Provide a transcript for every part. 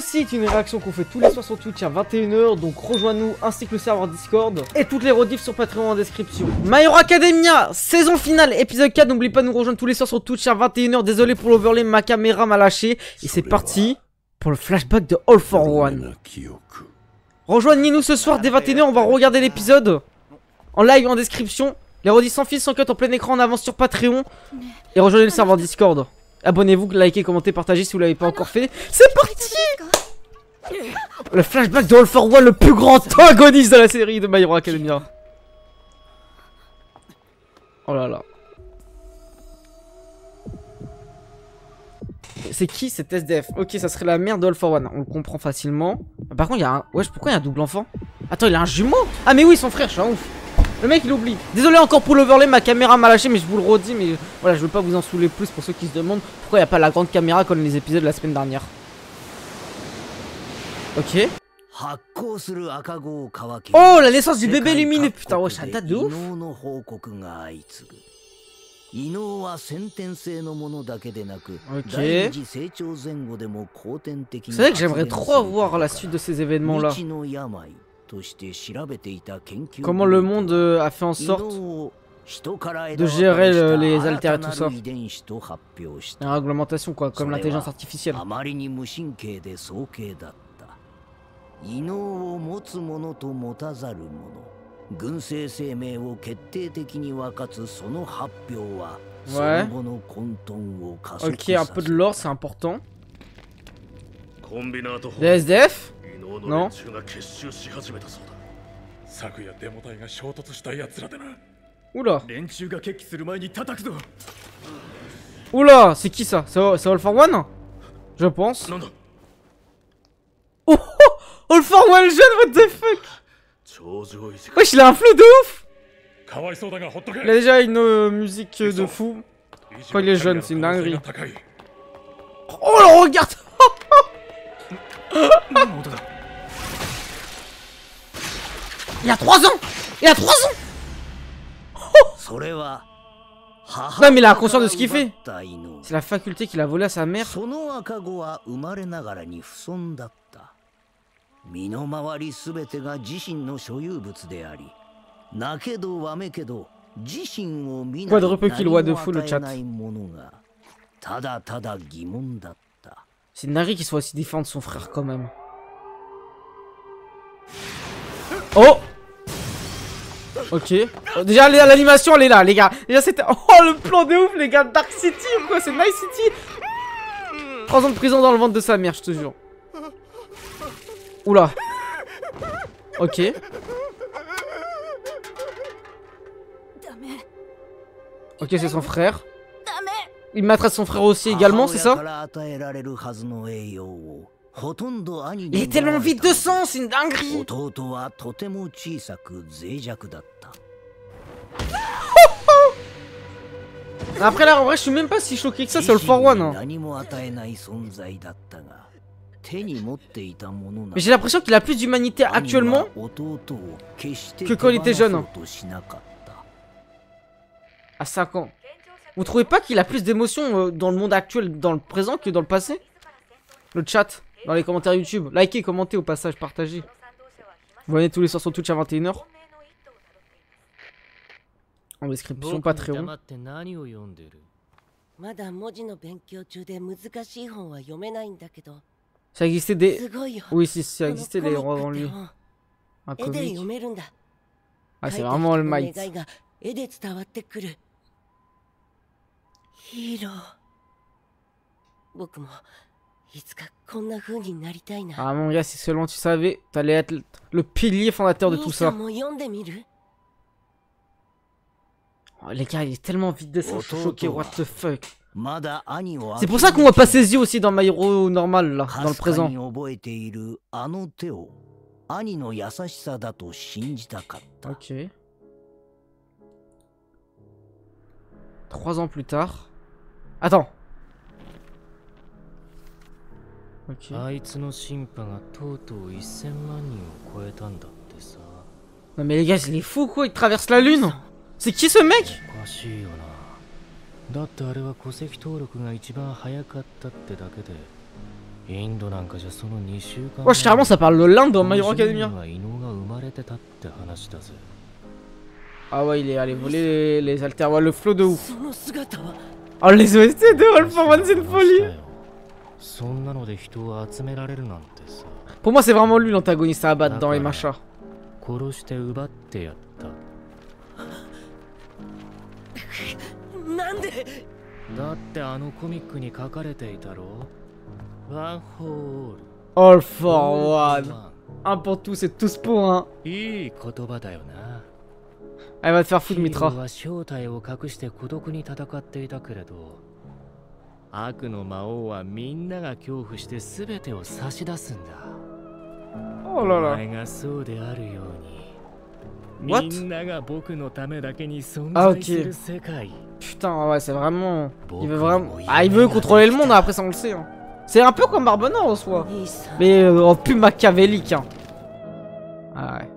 Ceci est une réaction qu'on fait tous les soirs sur Twitch à 21 h, donc rejoins-nous ainsi que le serveur Discord et toutes les rediffs sur Patreon en description. My Hero Academia, saison finale, épisode 4, n'oublie pas de nous rejoindre tous les soirs sur Twitch à 21 h, désolé pour l'overlay, ma caméra m'a lâché, et c'est parti pour le flashback de All for One. Rejoignez-nous ce soir dès 21 h, on va regarder l'épisode en live en description, les rediffs sans fil, sans cut en plein écran en avance sur Patreon, et rejoignez le serveur Discord. Abonnez-vous, likez, commentez, partagez si vous l'avez pas encore fait. C'est parti! Le flashback de All for One, le plus grand antagoniste de la série de My Hero Academia. Oh là là. C'est qui cet SDF? Ok, ça serait la mère de All for One, on le comprend facilement. Par contre, il y a un... Wesh, pourquoi il y a un double enfant? Attends, il a un jumeau? Ah mais oui, son frère, je suis un ouf. Le mec il oublie. Désolé encore pour l'overlay, ma caméra m'a lâché, mais je vous le redis, mais voilà, je veux pas vous en saouler plus pour ceux qui se demandent pourquoi il n'y a pas la grande caméra comme les épisodes de la semaine dernière. Ok. Oh, la naissance du bébé lumineux. Putain, ouais, ça date de ouf. Ok. C'est vrai que j'aimerais trop voir la suite de ces événements là. Comment le monde a fait en sorte de gérer les alters et tout ça. La réglementation quoi, comme l'intelligence artificielle. Ouais. Ok, un peu de lore, c'est important. Les SDF? Non. Oula. Oula, c'est qui ça? C'est All for One? Je pense. Oh, All for One jeune, what the fuck? Wesh, il a un flow de ouf. Il a déjà une musique de fou. Quand il est jeune, c'est une dinguerie. Oh, le regarde. Il a 3 ans. Il a 3 ans. Non mais il a conscience de ce qu'il fait. C'est la faculté qu'il a volé à sa mère. Quadruple kill, what de fou le chat. C'est une dinguerie qu'il soit aussi différent de son frère quand même. Oh. Ok. Déjà l'animation elle est là les gars. Déjà c'était... Oh le plan de ouf les gars. Dark City ou quoi? C'est Night City. 3 ans de prison dans le ventre de sa mère, je te jure. Oula. Ok. Ok, c'est son frère. Il maltraite son frère aussi également, c'est ça? Il est tellement vide de sang, c'est une dinguerie. Après là, en vrai, je suis même pas si choqué que ça, c'est All for One. Hein. Mais j'ai l'impression qu'il a plus d'humanité actuellement que quand il était jeune. À 5 ans. Vous trouvez pas qu'il a plus d'émotions dans le monde actuel, dans le présent, que dans le passé? Le chat, dans les commentaires YouTube. Likez, commentez au passage, partagez. Vous venez tous les soirs sur Twitch à 21 h. En description, Patreon. Ça existait des... Oui, si, ça existait des rois avant lui. Un comique. Ah, c'est vraiment All Might. Ah mon gars, si seulement tu savais, t'allais être le pilier fondateur de tout ça. Oh, les gars, il est tellement vide de sang, je suis choqué, what the fuck. C'est pour ça qu'on voit pas ses yeux aussi dans My Hero normal, là, dans le présent. Ok. 3 ans plus tard. Attends. Ok. Non mais les gars, il est fou quoi, il traverse la lune. C'est qui ce mec? Wesh, carrément, ça parle de l'Inde dans My Hero Academia. Ah ouais, il est allé voler les alters. Ouais, le flow de ouf. Oh, les OST de All for One, c'est une folie. Pour moi, c'est vraiment lui l'antagoniste à abattre dans les machas. なんでだってあのコミックに書かれていたろワンホール All for One. Un pour tous et tous pour un. いい言葉だよな Elle va te faire foutre, Mitra. は正体を隠して孤独に戦っていたけれど悪の魔王はみんなが恐怖して全てを差し出すんだ Oh là お là. 前がそうであるように What? みんなが僕のためだけに存 Ah, 在 ok. する世界 Putain, ouais, c'est vraiment. Il veut vraiment. Ah, il veut contrôler le monde, après ça on le sait. Hein. C'est un peu comme Barbona en soi. Mais plus machiavélique. Hein. Ah ouais.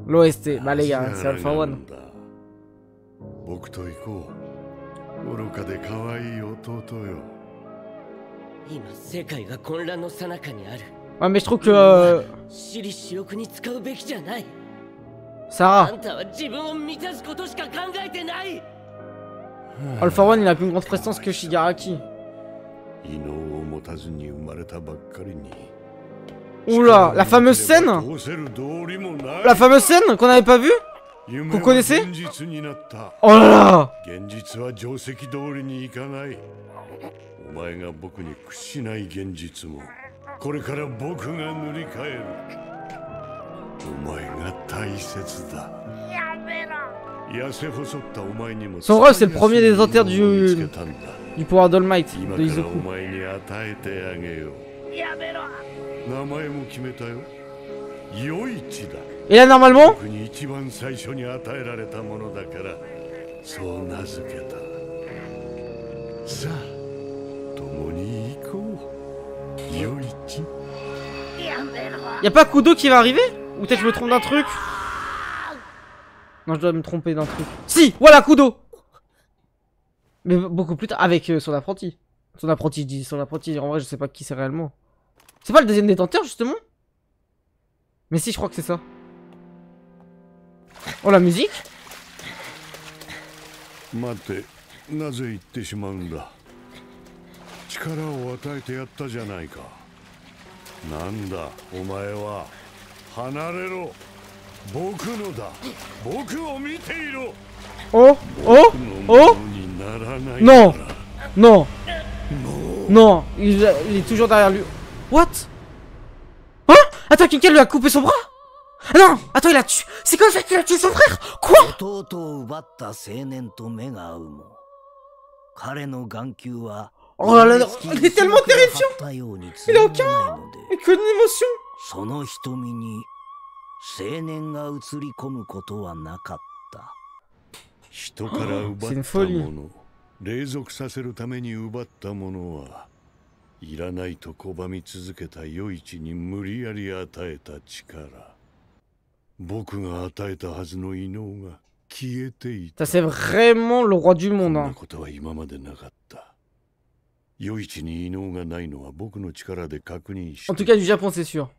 L'OST, bah les gars, c'est Alpha One. 僕と行こう。愚かで可愛い弟よ。今世界が混乱の最中にある。 Ouais, mais je trouve que. 私利私欲に使うべきじゃない。 Sarah. あんたは自分を満たすことしか考えてない。 Alpha One, il a plus une grande prestance que Shigaraki. 異能を持たずに生まれたばっかりに。 Oula, la fameuse scène. La fameuse scène qu'on n'avait pas vue. Vous connaissez? Oh là là. 現実は定石通りにいかない。お前が僕に屈しない現実もこれから僕が塗り替える。お前が大切だ。痩せ細ったお前にも。Son rôle, c'est le premier des auteurs du pouvoir d'All Might, de 今からお Izuku. 前に与えてあげよう。やめろ。名前も決めたよ。余一だ。 Et là, normalement. 僕に一番最初に与えられたものだからそう名付けた。さあ共に行こう。余一。 Y'a pas Kudo qui va arriver? Ou peut-être je me trompe d'un truc? Non, je dois me tromper d'un truc. Si, voilà Kudo. Mais beaucoup plus tard, avec son apprenti. Son apprenti, je dis son apprenti, en vrai je sais pas qui c'est réellement. C'est pas le deuxième détenteur justement? Mais si, je crois que c'est ça. Oh, la musique? 待て、なぜ言ってしまうんだ。力を与えてやったじゃないか。なんだお前は。離れろ。僕のだ。僕を見ていろ。 Oh, oh, oh. Non, non, non, il est toujours derrière lui. What? Hein? Attends, quelqu'un lui a coupé son bras? Ah non, attends, il a tué. C'est comme ça qu'il a tué son frère? Quoi? Oh là là, il est tellement terrifiant. Il a aucune émotion. その瞳に青年が映り込むことはなかった。人から奪ったもの、隷属させるために奪ったものはいらないと拒み続けた余一に無理やり与えた力。僕が与えたはずの異能が消えていた。Ça c'est vraiment le roi du monde. そんなことは今までなかった。余一に異能がないのは僕の力で確認した。 En tout cas du Japon c'est sûr.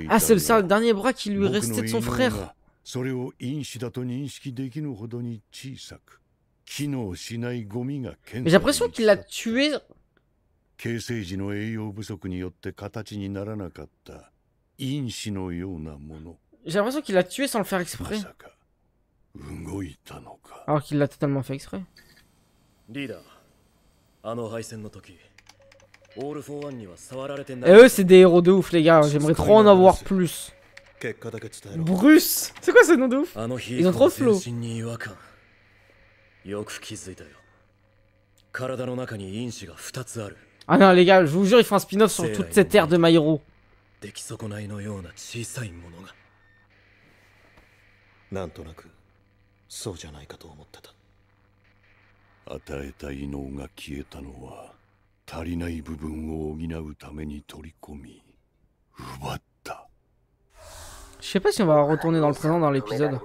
Ah, c'est le seul dernier bras qui lui restait de son frère. Mais j'ai l'impression qu'il l'a tué. J'ai l'impression qu'il l'a tué sans le faire exprès. Alors qu'il l'a totalement fait exprès. Et eux c'est des héros de ouf les gars, j'aimerais trop en avoir plus. Bruce. C'est quoi ce nom de ouf? Ils ont trop de flow. Ah non les gars, je vous jure il faut un spin-off sur toute cette ère de My Hero. なんとなくそうじゃないかと思ってた。与えた異能が消えたのは足りない部分を補うために取り込み奪った。 Je sais pas si on va retourner dans le présent dans l'épisode.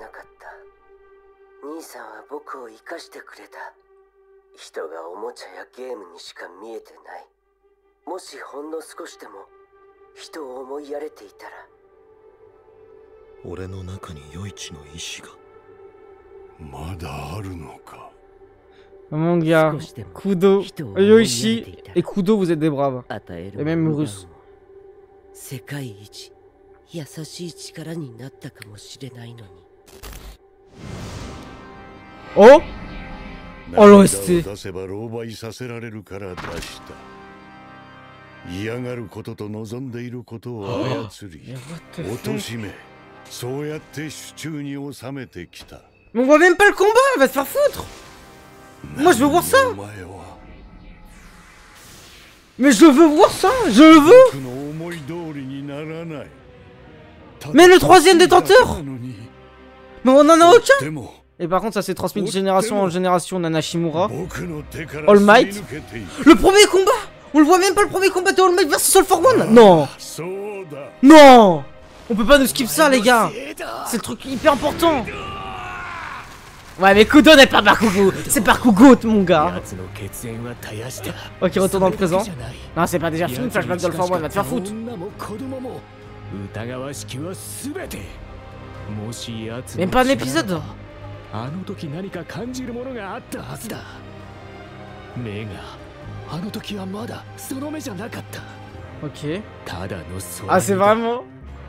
人がおもちゃやゲームにしか見えてない。もしほんの少しでも人を思いやれていたら。俺の中に余市の意志がまだあるのか。Mon gars, Kudo, Yoichi et Kudo, vous êtes des braves. Et même Russe. 世界一優しい力になったかもしれないのに。Oh Oh l'OST. 出せば狼狽させられるから出した。嫌がることと望んでいることを操り、貶しめ、そうやって手中に収めてきた。Mais on voit même pas le combat, elle va se faire foutre. Moi je veux voir ça. Mais je veux voir ça, je le veux. Mais le troisième détenteur. Mais on en a aucun. Et par contre ça s'est transmis de génération en génération. Nana Shimura, All Might. Le premier combat. On le voit même pas, le premier combat de All Might versus All for One. Non. Non. On peut pas nous skip ça les gars. C'est le truc hyper important. Ouais mais Kudo n'est pas Bakugo, c'est Bakugo mon gars. Ok, retourne dans le présent. Non c'est pas déjà fini, flashback de All for One, va te faire foutre. Même pas un épisode. Ok. Ah c'est vraiment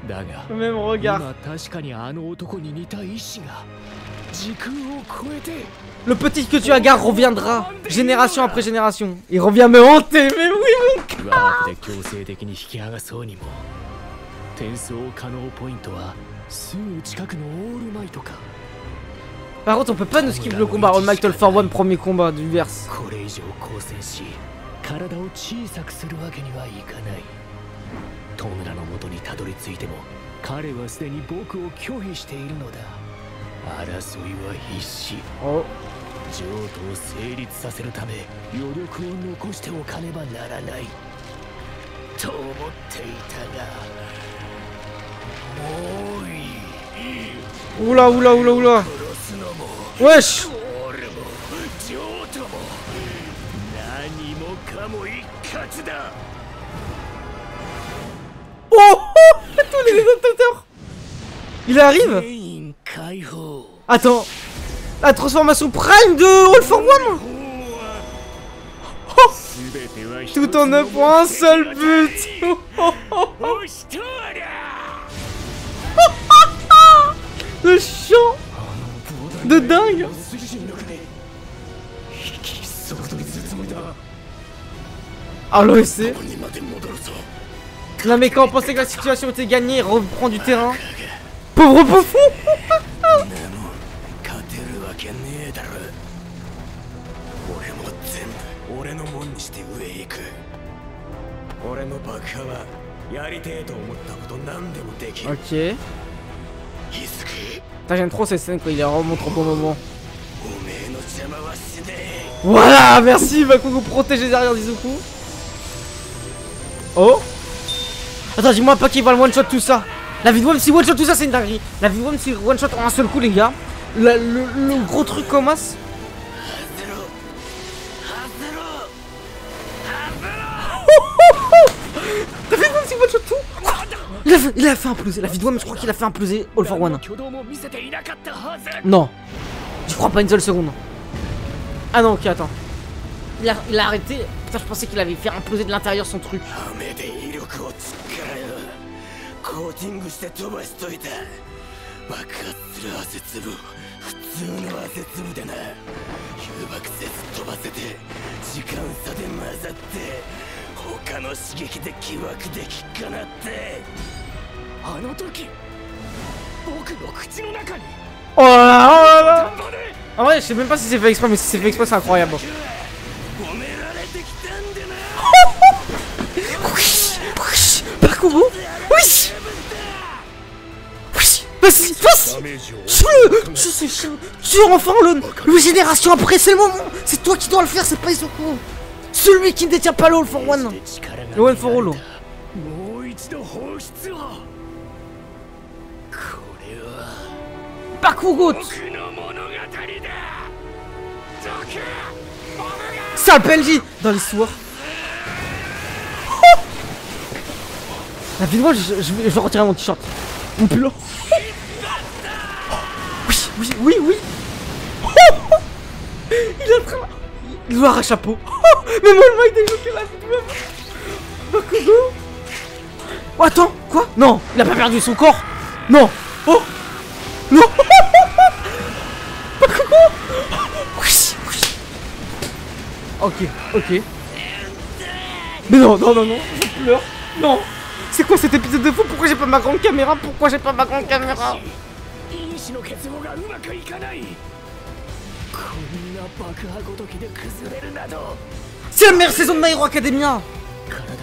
le même regard. Le petit que tu agarres reviendra, génération après génération. Il revient me hanter, mais oui mon gars. Par contre on peut pas nous skip le combat All Might All for One, premier combat du verse. Oh. 譲渡を成立させるため余力を残しておかねばならないと思っていたがもういい。 Oula oula oula oula. Wesh. 譲渡も何もかも一括だ。 Oh, oh. Tous les détentateurs. Il arrive. Attends. La transformation prime de All for One. Oh. Tout en œuvre pour un seul but. Le chant de dingue. Ah l'OSC. Non mais quand on pensait que la situation était gagnée, il reprend du terrain. Pauvre bouffon. Ok. J'aime trop ces scènes quand il les remontre au bon moment. Voilà, merci Bakugo, protéger derrière Izuku. Oh. Attends, dis-moi pas qu'il va le one shot tout ça. La vie de Wom, si one shot tout ça, c'est une dinguerie. La vie de Wom, si one shot en un seul coup, les gars. Le gros truc commence. La vie de Wom, si one shot tout. Il a fait imploser. La vie de Wom, je crois qu'il a fait imploser All for One. Non. Je crois pas une seule seconde. Ah non, ok, attends. Il a arrêté. Putain, je pensais qu'il avait fait imploser de l'intérieur son truc. Oh là là. En vrai, je sais même pas si c'est fait exprès, mais si c'est fait exprès, c'est incroyable. Bakugo. Oui. Vas-y, vas-y. Tue-le. Je sais, tue enfin le génération après, c'est le moment. C'est toi qui dois le faire, c'est pas Izuku. Celui qui ne détient pas le All for One. Le One for All. Sale PNJ dans l'histoire. La vidéo, je vais retirer mon t-shirt. Mon pull. Oui, oui, oui, oui. Il est en train. Il doit arracher un chapeau. Mais moi, le mec, il est bloqué là. Bakugo. Oh, attends, quoi? Non, il a pas perdu son corps. Non. Oh. Non. Bakugo. Ok, ok. Mais non, non, non, non. Je pleure. Non. C'est quoi cet épisode de fou? Pourquoi j'ai pas ma grande caméra? Pourquoi j'ai pas ma grande caméra? C'est la meilleure saison de My Hero Academia.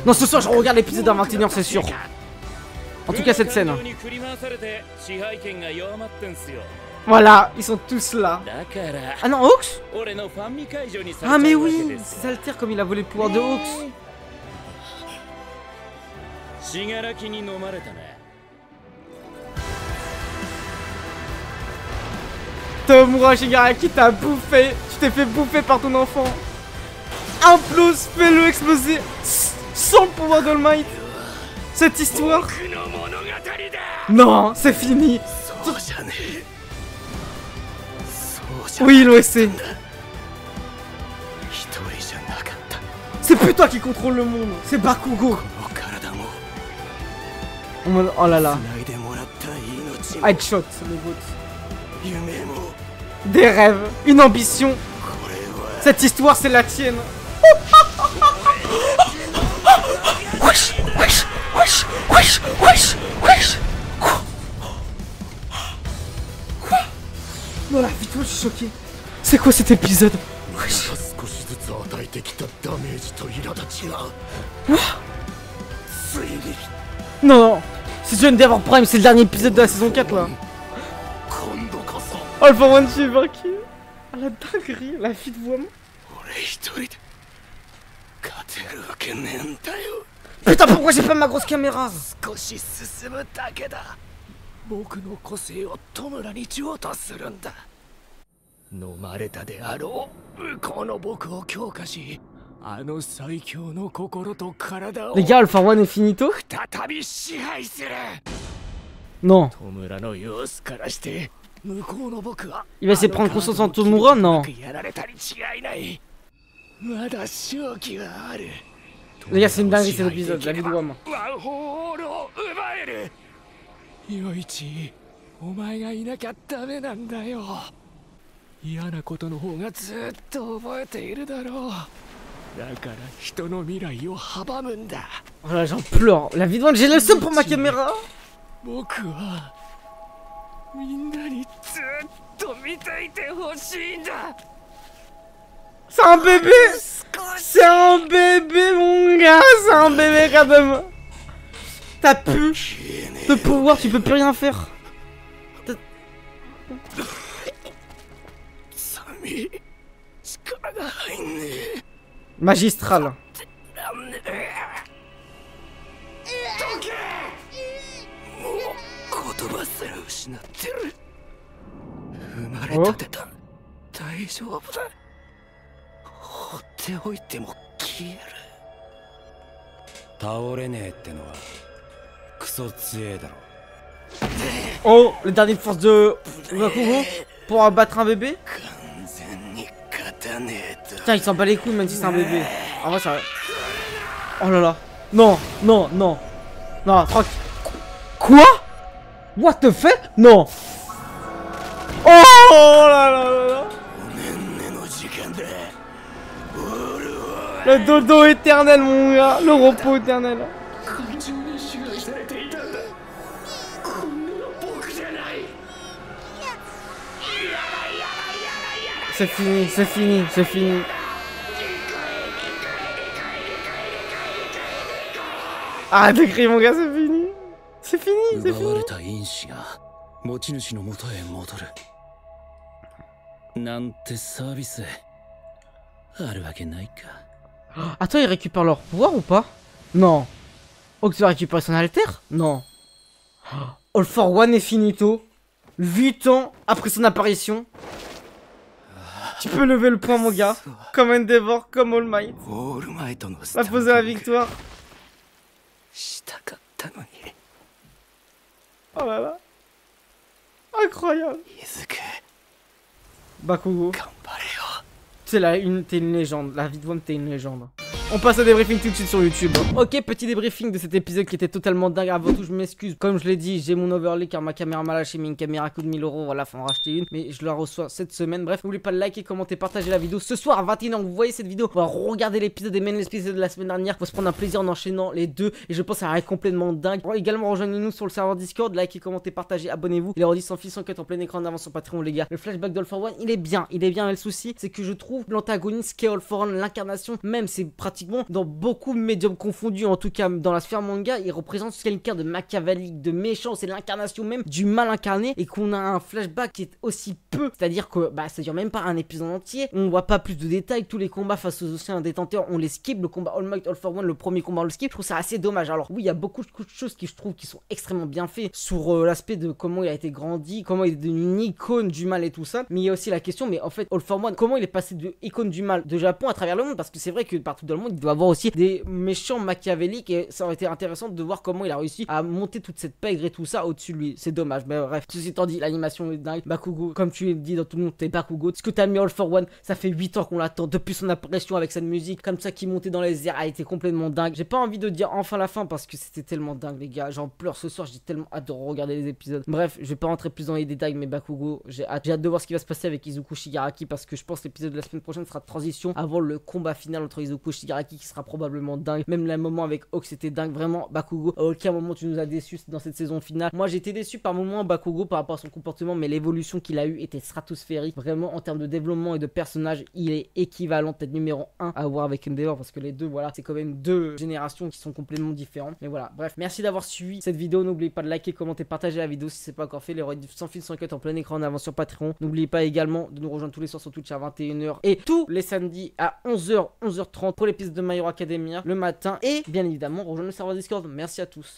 Non, ce soir je regarde l'épisode à 21h, c'est sûr. En tout cas cette scène. Voilà, ils sont tous là. Ah non, Hawks? Ah mais oui, c'est Alter comme il a volé le pouvoir de Hawks. Tomura Shigaraki t'a bouffé. Tu t'es fait bouffer par ton enfant. Implose, fais-le exploser sans le pouvoir d'All Might. Cette histoire. Non, c'est fini. Oui, l'OSC. C'est plus toi qui contrôle le monde, c'est Bakugo. Oh là là. Headshot, le bot. Des rêves, une ambition. Cette histoire, c'est la tienne. Wesh, wesh, wesh, wesh, wesh, wesh. Quoi? Non, la vidéo, je suis choqué. C'est quoi cet épisode? Wesh. Non, non. C'est John Devor Prime, c'est le dernier épisode de la saison 4 là. Alpha One tu es vaincu. Ah la dinguerie, la vie de Wam. Putain, pourquoi j'ai pas ma grosse caméra? Les gars, Alpha One est finito? Non. Il va essayer de prendre conscience en Tomura? Non. Les gars, c'est une dinguerie cet épisode, la vie de Wam. Oh là, j'en pleure. La vie de Wam, j'ai le seum pour ma caméra. C'est un bébé. C'est un bébé, mon gars. C'est un bébé quand même. T'as plus de pouvoir, tu peux plus rien faire. Magistral. Oh. Oh, le dernier force de Bakugo pour abattre un bébé. Putain, il s'en bat les couilles même si c'est un bébé. En vrai, ça... Oh là là. Non, non, non. Non, tranquille. Quoi? What the fuck? Non. Oh là là là là. Le dodo éternel, mon gars. Le repos éternel. C'est fini, c'est fini, c'est fini. Arrête de crier, mon gars, c'est fini. C'est fini, c'est fini. Attends, ils récupèrent leur pouvoir ou pas? Non. Hawks va récupérer son alter? Non. All for One est finito. 8 ans après son apparition. Tu peux lever le point, mon gars. Comme Endeavor, comme All Might. La pose de la victoire. Oh là là. Incroyable. Bakugo. T'es une légende. La vie de Wom, t'es une légende. On passe au débriefing tout de suite sur YouTube. Ok, petit débriefing de cet épisode qui était totalement dingue. Avant tout, je m'excuse. Comme je l'ai dit, j'ai mon overlay car ma caméra m'a lâché. Mais une caméra coûte 1000 €. Voilà, faut en racheter une. Mais je la reçois cette semaine. Bref, n'oubliez pas de liker, commenter, partager la vidéo. Ce soir à 21h, vous voyez cette vidéo. On va regarder l'épisode et même l'épisode de la semaine dernière. Faut se prendre un plaisir en enchaînant les deux. Et je pense que ça va être complètement dingue. Également, rejoignez-nous sur le serveur Discord. Likez, commentez, partagez, abonnez-vous. Les redis sans fil, sans cut en plein écran en avant sur Patreon, les gars. Le flashback d'All for One, il est bien. Il est bien. Mais le souci, c'est que je trouve l'antagoniste qui est All for One, l'incarnation, même, c'est pratiquement dans beaucoup de médiums confondus, en tout cas dans la sphère manga, il représente quelqu'un de machiavélique, de méchant, c'est l'incarnation même du mal incarné, et qu'on a un flashback qui est aussi peu, c'est-à-dire que ça dure même pas un épisode entier, on voit pas plus de détails, tous les combats face aux anciens détenteurs, on les skip, le combat All Might, All for One, le premier combat on le skip, je trouve ça assez dommage. Alors oui, il y a beaucoup de choses qui je trouve qui sont extrêmement bien faits sur l'aspect de comment il a été grandi, comment il est devenu une icône du mal et tout ça, mais il y a aussi la question, mais en fait All for One, comment il est passé de icône du mal de Japon à travers le monde, parce que c'est vrai que partout dans le monde il doit avoir aussi des méchant machiavélique, et ça aurait été intéressant de voir comment il a réussi à monter toute cette pègre et tout ça au-dessus de lui. C'est dommage, mais bref, ceci étant dit, l'animation est dingue. Bakugo, comme tu dis dans tout le monde, t'es Bakugo. Ce que t'as mis All for One, ça fait 8 ans qu'on l'attend depuis son apparition avec cette musique comme ça qui montait dans les airs, a été complètement dingue. J'ai pas envie de dire enfin la fin parce que c'était tellement dingue, les gars. J'en pleure ce soir, j'ai tellement hâte de regarder les épisodes. Bref, je vais pas rentrer plus dans les détails, mais Bakugo, j'ai hâte de voir ce qui va se passer avec Izuku Shigaraki parce que je pense que l'épisode de la semaine prochaine sera transition avant le combat final entre Izuku et Shigaraki qui sera probablement dingue. Même le moment avec Hawk, c'était dingue, vraiment. Bakugo, à aucun moment tu nous as déçus dans cette saison finale. Moi j'ai été déçu par moments Bakugo par rapport à son comportement, mais l'évolution qu'il a eu était stratosphérique. Vraiment en termes de développement et de personnage, il est équivalent, peut-être numéro 1 à voir avec Endeavor parce que les deux, voilà, c'est quand même deux générations qui sont complètement différentes. Mais voilà, bref, merci d'avoir suivi cette vidéo. N'oubliez pas de liker, commenter, partager la vidéo si c'est pas encore fait. Les rediffs sans fil, sans cut en plein écran en avant sur Patreon. N'oubliez pas également de nous rejoindre tous les soirs sur Twitch à 21h et tous les samedis à 11h, 11h30 pour l'épisode de My Hero Academia le matin. Et bien évidemment, rejoindre le serveur Discord. Merci à tous.